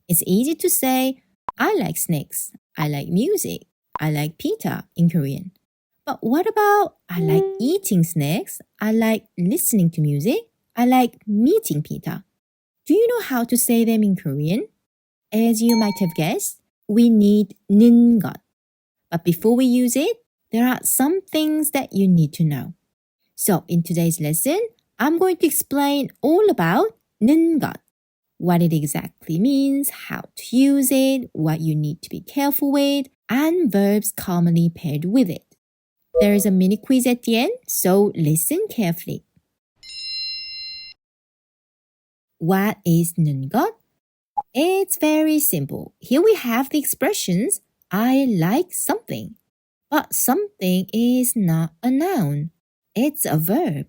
It's easy to say, I like snakes, I like music, I like pita in Korean. But what about I like eating snacks, I like listening to music, I like meeting pita? Do you know how to say them in Korean? As you might have guessed, we need 는 것. But before we use it, there are some things that you need to know. So in today's lesson, I'm going to explain all about 는 것. What it exactly means, how to use it, what you need to be careful with, and verbs commonly paired with it. There is a mini quiz at the end, so listen carefully. What is 는 것? It's very simple. Here we have the expressions, I like something. But something is not a noun. It's a verb.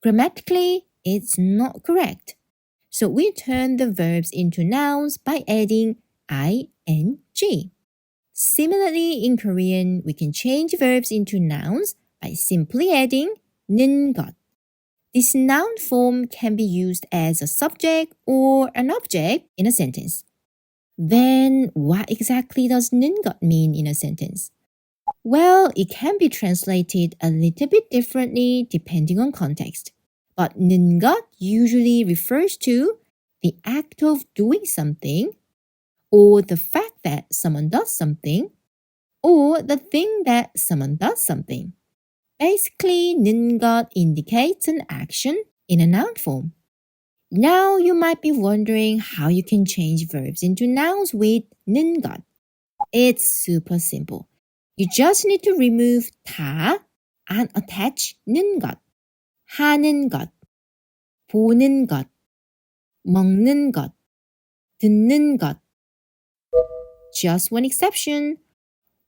Grammatically, it's not correct. So we turn the verbs into nouns by adding ing. Similarly, in Korean, we can change verbs into nouns by simply adding 는 것. This noun form can be used as a subject or an object in a sentence. Then, what exactly does 는 것 mean in a sentence? Well, it can be translated a little bit differently depending on context. But 는 것 usually refers to the act of doing something, or the fact that someone does something, or the thing that someone does something. Basically, 는 것 indicates an action in a noun form. Now you might be wondering how you can change verbs into nouns with 는 것. It's super simple. You just need to remove 다 and attach 는 것. 하는 것, 보는 것, 먹는 것, 듣는 것. Just one exception.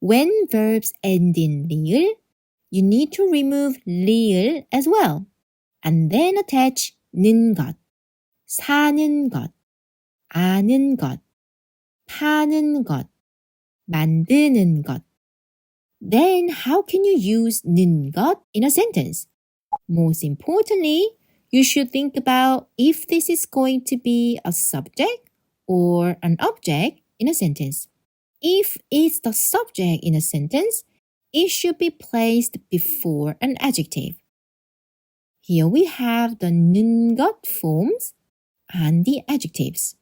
When verbs end in 리을, you need to remove 리을 as well. And then attach 는 것, 사는 것, 아는 것, 파는 것, 만드는 것. Then how can you use 는 것 in a sentence? Most importantly, you should think about if this is going to be a subject or an object in a sentence. If it's the subject in a sentence, it should be placed before an adjective. Here we have the 는 것 forms and the adjectives.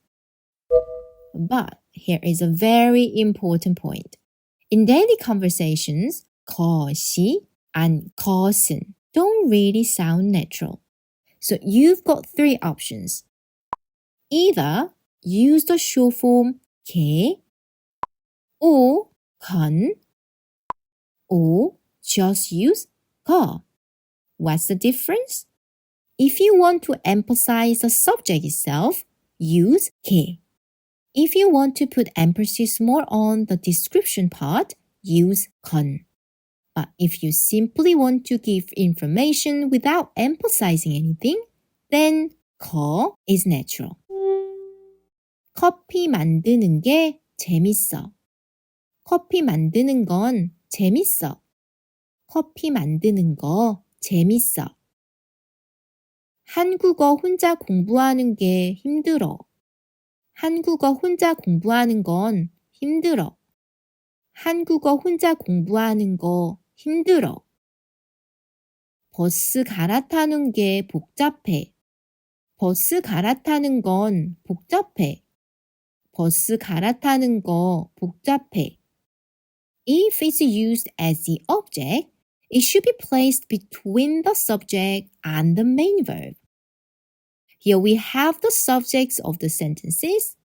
But here is a very important point. In daily conversations, 것이 and 것은 don't really sound natural. So you've got three options. Either use the short form 개, or 건, or just use 거. What's the difference? If you want to emphasize the subject itself, use 개. If you want to put emphasis more on the description part, use 건. But if you simply want to give information without emphasizing anything, then 거 is natural. 커피 만드는 게 재밌어. 커피 만드는 건 재밌어. 커피 만드는 거 재밌어. 한국어 혼자 공부하는 게 힘들어. 한국어 혼자 공부하는 건 힘들어. 한국어 혼자 공부하는 거 힘들어. 버스 갈아타는 게 복잡해. 버스 갈아타는 건 복잡해. 버스 갈아타는 거 복잡해. If it's used as the object, it should be placed between the subject and the main verb. Here we have the subjects of the sentences,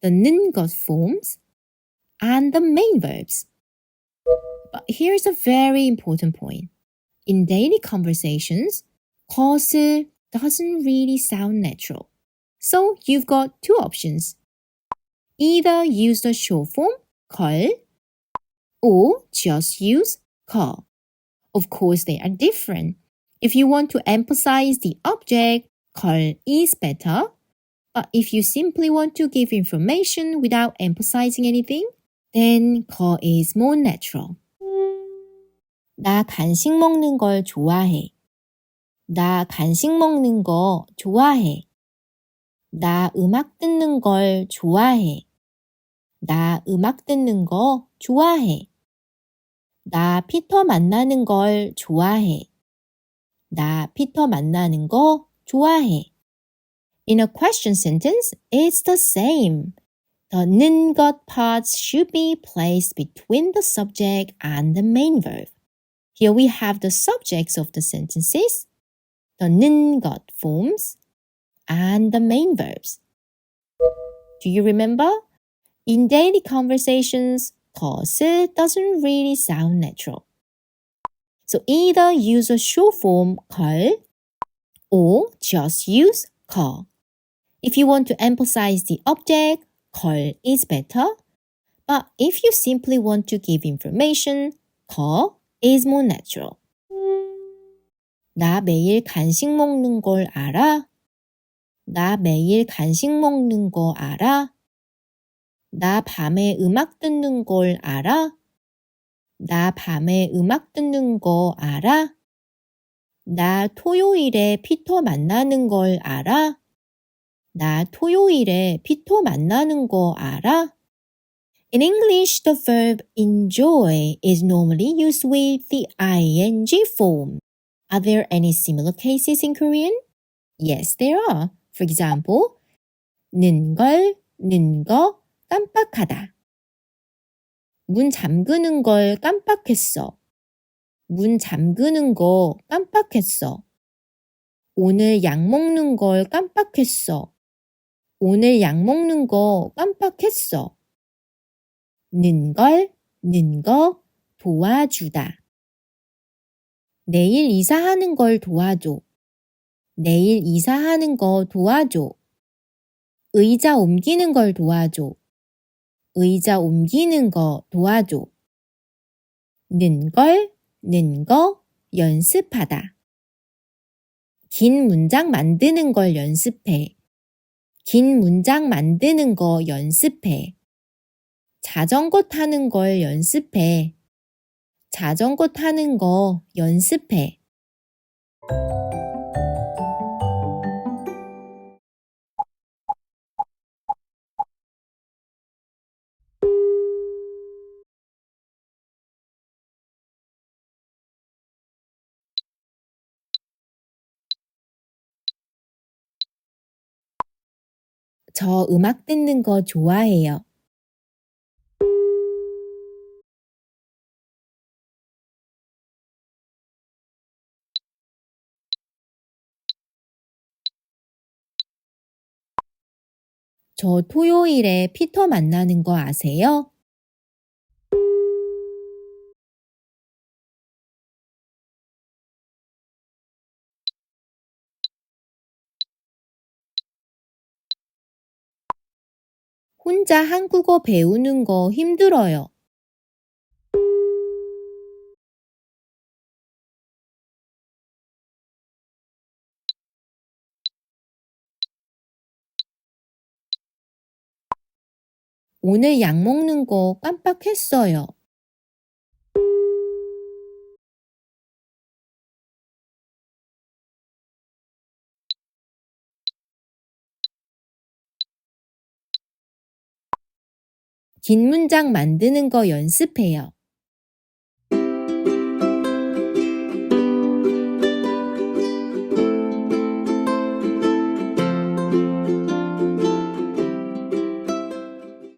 the 는 것 forms, and the main verbs. But here's a very important point. In daily conversations, 것을 doesn't really sound natural. So you've got two options. Either use the short form 걸 or just use 거. Of course, they are different. If you want to emphasize the object, 걸 is better. But if you simply want to give information without emphasizing anything, then 거 is more natural. 나 간식 먹는 걸 좋아해. 나 간식 먹는 거 좋아해. 나 음악 듣는 걸 좋아해. 나 음악 듣는 거 좋아해. 나 피터 만나는 걸 좋아해. 나 피터 만나는 거 좋아해. In a question sentence, it's the same. The 는 것 parts should be placed between the subject and the main verb. Here we have the subjects of the sentences, the 는 것 forms, and the main verbs. Do you remember? In daily conversations, 것을 doesn't really sound natural. So either use a short form 걸 or just use 거. If you want to emphasize the object, 걸 is better. But if you simply want to give information, 거 is more natural. 나 매일 간식 먹는 걸 알아? 나 매일 간식 먹는 거 알아? 나 밤에 음악 듣는 걸 알아? 나 밤에 음악 듣는 거 알아? 나 토요일에 피터 만나는 걸 알아? 나 토요일에 피터 만나는 거 알아? In English, the verb enjoy is normally used with the ing form. Are there any similar cases in Korean? Yes, there are. For example, 는 거, 깜빡하다. 문 잠그는 걸 깜빡했어. 문 잠그는 거 깜빡했어. 오늘 약 먹는 걸 깜빡했어. 오늘 약 먹는 거 깜빡했어. 는 거, 도와주다. 내일 이사하는 걸 도와줘. 내일 이사하는 거 도와줘. 의자 옮기는 걸 도와줘. 의자 옮기는 거 도와줘. 는 거, 연습하다. 긴 문장 만드는 걸 연습해. 긴 문장 만드는 거 연습해. 자전거 타는 걸 연습해. 자전거 타는 거 연습해. 저 음악 듣는 거 좋아해요. 저 토요일에 피터 만나는 거 아세요? 혼자 한국어 배우는 거 힘들어요. 오늘 약 먹는 거 깜빡했어요. 긴 문장 만드는 거 연습해요.